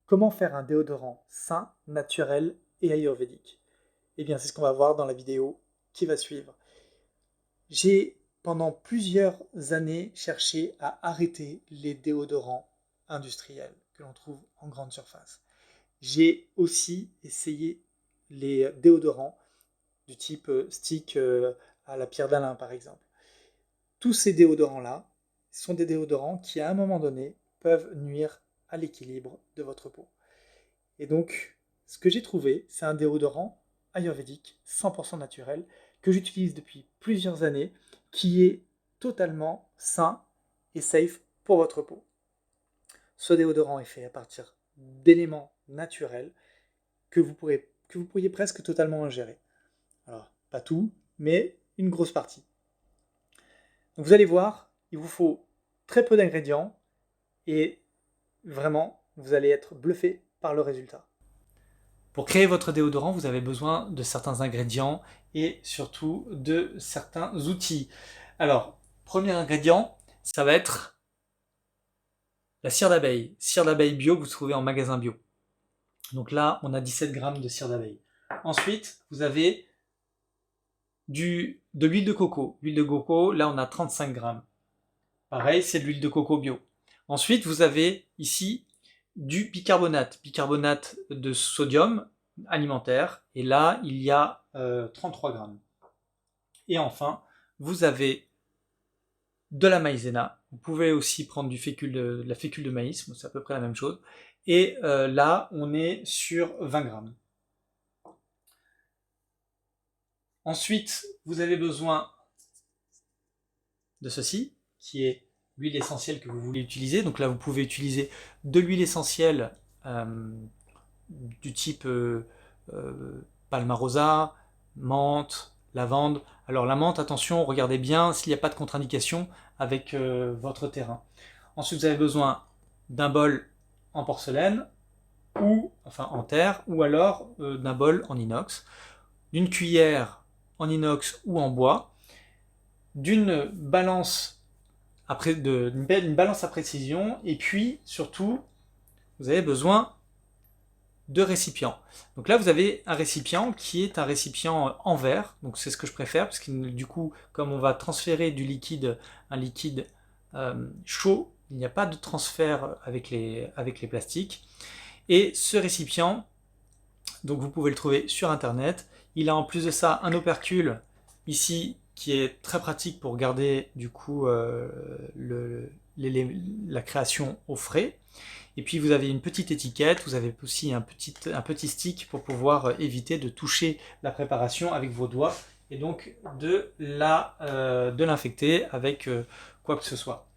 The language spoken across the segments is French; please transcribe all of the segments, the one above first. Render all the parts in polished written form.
Comment faire un déodorant sain, naturel et ayurvédique? Eh bien, c'est ce qu'on va voir dans la vidéo qui va suivre. J'ai pendant plusieurs années cherché à arrêter les déodorants industriels que l'on trouve en grande surface. J'ai aussi essayé les déodorants du type stick à la pierre d'Alain par exemple. Tous ces déodorants-là sont des déodorants qui à un moment donné peuvent nuire à l'équilibre de votre peau. Et donc, ce que j'ai trouvé, c'est un déodorant ayurvédique 100% naturel que j'utilise depuis plusieurs années, qui est totalement sain et safe pour votre peau. Ce déodorant est fait à partir d'éléments naturels que vous pourriez presque totalement ingérer. Alors, pas tout, mais une grosse partie. Donc, vous allez voir, il vous faut très peu d'ingrédients et vraiment, vous allez être bluffé par le résultat. Pour créer votre déodorant, vous avez besoin de certains ingrédients et surtout de certains outils. Alors, premier ingrédient, ça va être la cire d'abeille bio que vous trouvez en magasin bio. Donc là, on a 17 grammes de cire d'abeille. Ensuite, vous avez de l'huile de coco. L'huile de coco, là, on a 35 grammes. Pareil, c'est de l'huile de coco bio. Ensuite, vous avez ici du bicarbonate de sodium alimentaire. Et là, il y a 33 grammes. Et enfin, vous avez de la maïzena. Vous pouvez aussi prendre de la fécule de maïs, c'est à peu près la même chose. Et là, on est sur 20 grammes. Ensuite, vous avez besoin de ceci, qui est l'huile essentielle que vous voulez utiliser. Donc là, vous pouvez utiliser de l'huile essentielle du type palmarosa, menthe, lavande. Alors la menthe, attention, regardez bien s'il n'y a pas de contre-indication avec votre terrain. Ensuite, vous avez besoin d'un bol en porcelaine, ou enfin en terre, ou alors d'un bol en inox, d'une cuillère en inox ou en bois, d'une balance une balance à précision, et puis surtout, vous avez besoin de récipients. Donc là, vous avez un récipient qui est un récipient en verre, donc c'est ce que je préfère, parce que du coup, comme on va transférer un liquide chaud, il n'y a pas de transfert avec les plastiques. Et ce récipient, donc vous pouvez le trouver sur internet. Il a en plus de ça un opercule ici qui est très pratique pour garder du coup la création au frais. Et puis vous avez une petite étiquette, vous avez aussi un petit stick pour pouvoir éviter de toucher la préparation avec vos doigts et donc de l'infecter avec quoi que ce soit.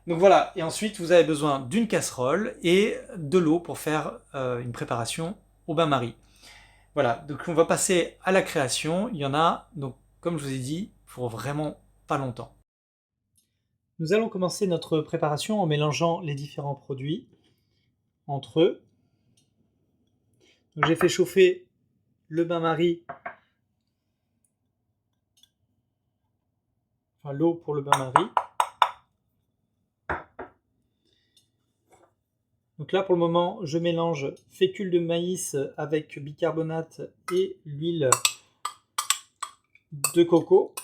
Donc voilà, et ensuite vous avez besoin d'une casserole et de l'eau pour faire une préparation au bain-marie. Voilà, donc on va passer à la création. Il y en a, donc comme je vous ai dit, pour vraiment pas longtemps. Nous allons commencer notre préparation en mélangeant les différents produits entre eux. Donc j'ai fait chauffer le bain-marie, enfin l'eau pour le bain-marie. Donc là pour le moment je mélange fécule de maïs avec bicarbonate et l'huile de coco.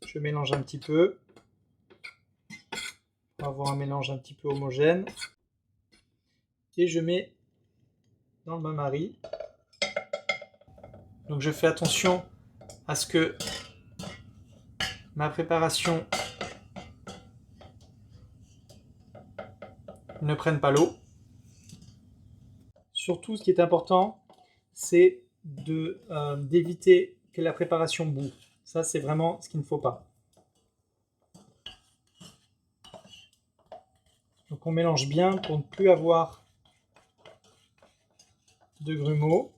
Je mélange un petit peu pour avoir un mélange un petit peu homogène. Et je mets dans le bain-marie. Donc je fais attention à ce que ma préparation ne prenne pas l'eau. Surtout, ce qui est important, c'est d'éviter que la préparation boue. Ça, c'est vraiment ce qu'il ne faut pas. Donc on mélange bien pour ne plus avoir de grumeaux.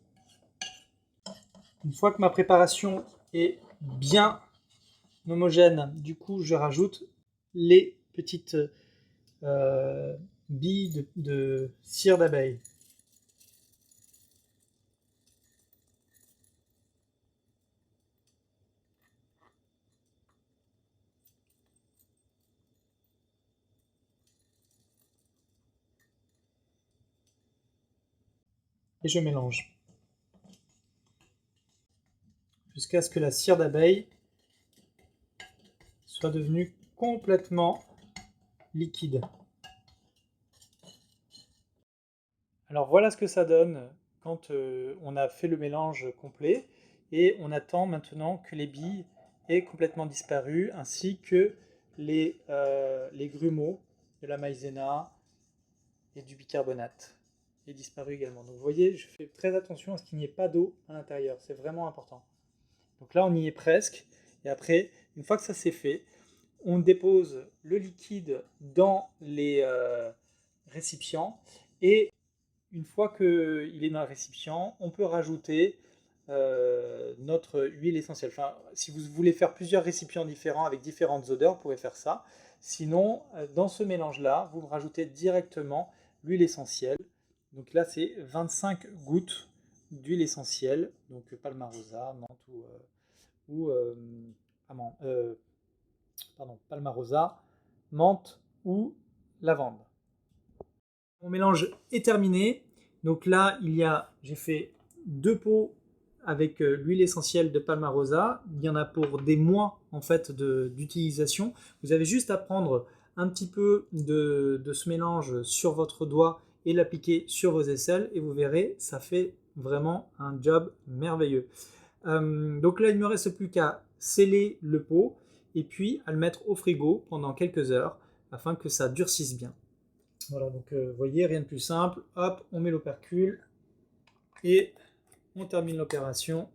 Une fois que ma préparation est bien homogène, du coup je rajoute les petites billes de cire d'abeille. et je mélange jusqu'à ce que la cire d'abeille soit devenue complètement liquide. Alors voilà ce que ça donne quand on a fait le mélange complet et on attend maintenant que les billes aient complètement disparu ainsi que les grumeaux de la maïzena et du bicarbonate aient disparu également. Donc vous voyez, je fais très attention à ce qu'il n'y ait pas d'eau à l'intérieur, c'est vraiment important. Donc là on y est presque et après, une fois que ça c'est fait, on dépose le liquide dans les récipients et une fois qu'il est dans le récipient, on peut rajouter notre huile essentielle. Enfin, si vous voulez faire plusieurs récipients différents avec différentes odeurs, vous pouvez faire ça. Sinon, dans ce mélange-là, vous rajoutez directement l'huile essentielle. Donc là, c'est 25 gouttes d'huile essentielle, donc Palmarosa, menthe Palmarosa, menthe ou lavande. Mon mélange est terminé. Donc là, j'ai fait 2 pots avec l'huile essentielle de Palmarosa. Il y en a pour des mois en fait d'utilisation. Vous avez juste à prendre un petit peu de ce mélange sur votre doigt et l'appliquer sur vos aisselles et vous verrez, ça fait vraiment un job merveilleux. Donc là, il ne me reste plus qu'à sceller le pot et puis à le mettre au frigo pendant quelques heures afin que ça durcisse bien. Voilà, donc vous voyez, rien de plus simple. Hop, on met l'opercule et on termine l'opération.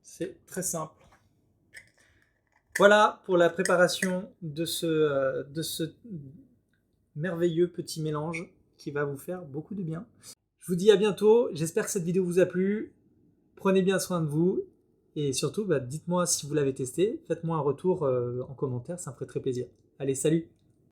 C'est très simple. Voilà pour la préparation de ce merveilleux petit mélange qui va vous faire beaucoup de bien. Je vous dis à bientôt. J'espère que cette vidéo vous a plu. Prenez bien soin de vous. Et surtout, dites-moi si vous l'avez testé. Faites-moi un retour en commentaire, ça me ferait très plaisir. Allez, salut!